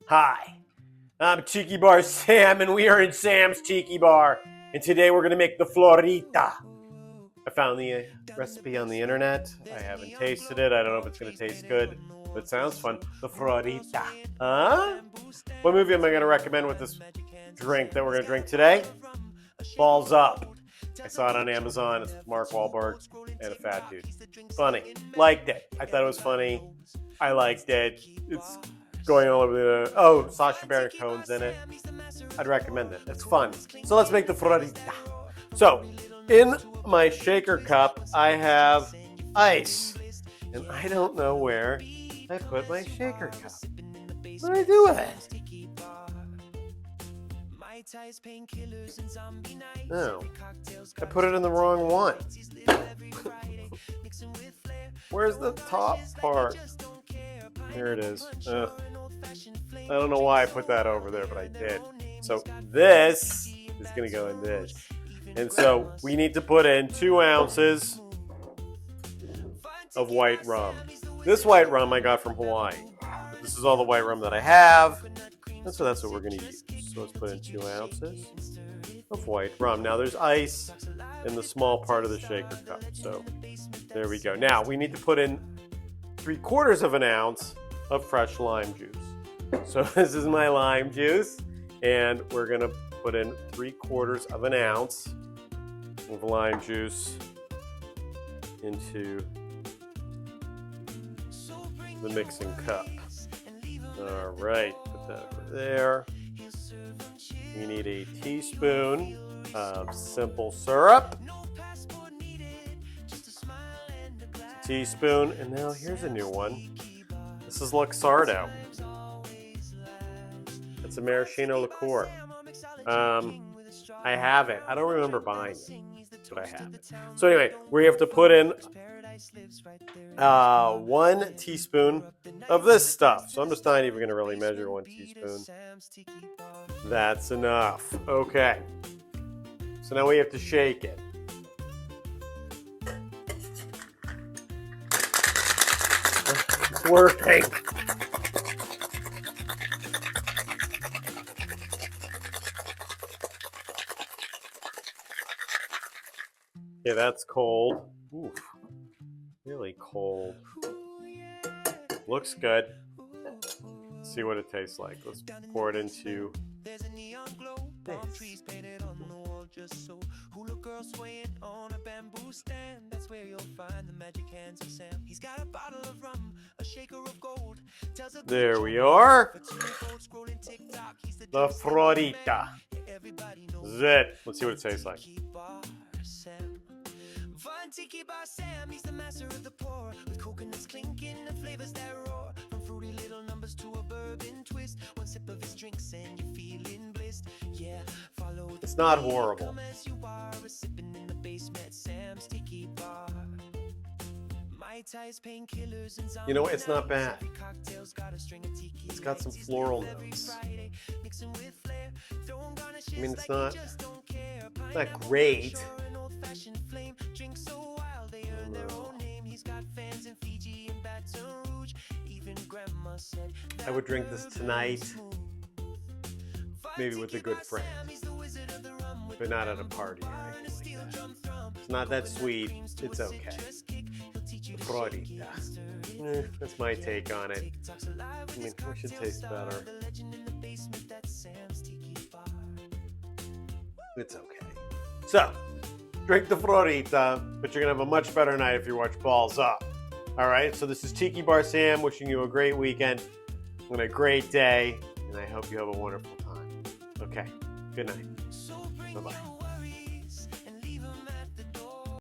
Hi, I'm Tiki Bar Sam, and we are in Sam's Tiki Bar. And today we're going to make the Floridita. I found the recipe on the internet. I haven't tasted it. I don't know if it's going to taste good, but it sounds fun. The Floridita. Huh? What movie am I going to recommend with this drink that we're going to drink today? Balls Up. I saw it on Amazon. It's Mark Wahlberg and a fat dude. Funny. Liked it. I thought it was funny. I liked it. It's going all over the... Sacha Baron Cohen's in it. I'd recommend it. It's fun. So let's make the Floridita. So, in my shaker cup, I have ice. And I don't know where I put my shaker cup. What do I do with it? Oh, I put it in the wrong one. Where's the top part? There it is. I don't know why I put that over there, but I did. So this is going to go in this. And so we need to put in 2 ounces of white rum. This white rum I got from Hawaii. But this is all the white rum that I have. And so that's what we're going to use. So let's put in 2 ounces of white rum. Now there's ice in the small part of the shaker cup. So there we go. Now we need to put in 3/4 of an ounce of fresh lime juice. So this is my lime juice. And we're going to put in 3/4 of an ounce of lime juice into the mixing cup. All right, put that over there. We need a teaspoon of simple syrup. A teaspoon, and now here's a new one. This is Luxardo. It's a maraschino liqueur. I have it. I don't remember buying it, but I have it. So anyway, we have to put in 1 teaspoon of this stuff. So I'm just not even going to really measure 1 teaspoon. That's enough. Okay. So now we have to shake it. It's working. Okay, that's cold. Oof. Really cold. Looks good. Let's see what it tastes like. Let's pour it into this. There we are. The Floridita. This is it. Let's see what it tastes like. Tiki Bar Sam, he's the master of the pour, with coconuts clinking and flavors that roar, from fruity little numbers to a bourbon twist. 1 sip of his drinks and you're feeling blissed. Yeah, follow. It's not horrible. You know, it's not bad. It's got some floral notes. I mean, it's not great. I would drink this tonight, maybe with a good friend, but not at a party or anything like that. It's not that sweet. It's okay. Floridita. That's my take on it. I mean, it should taste better. It's okay. So, drink the Floridita, but you're going to have a much better night if you watch Balls Up. All right, so this is Tiki Bar Sam wishing you a great weekend and a great day, and I hope you have a wonderful time. Okay, good night. Bye-bye.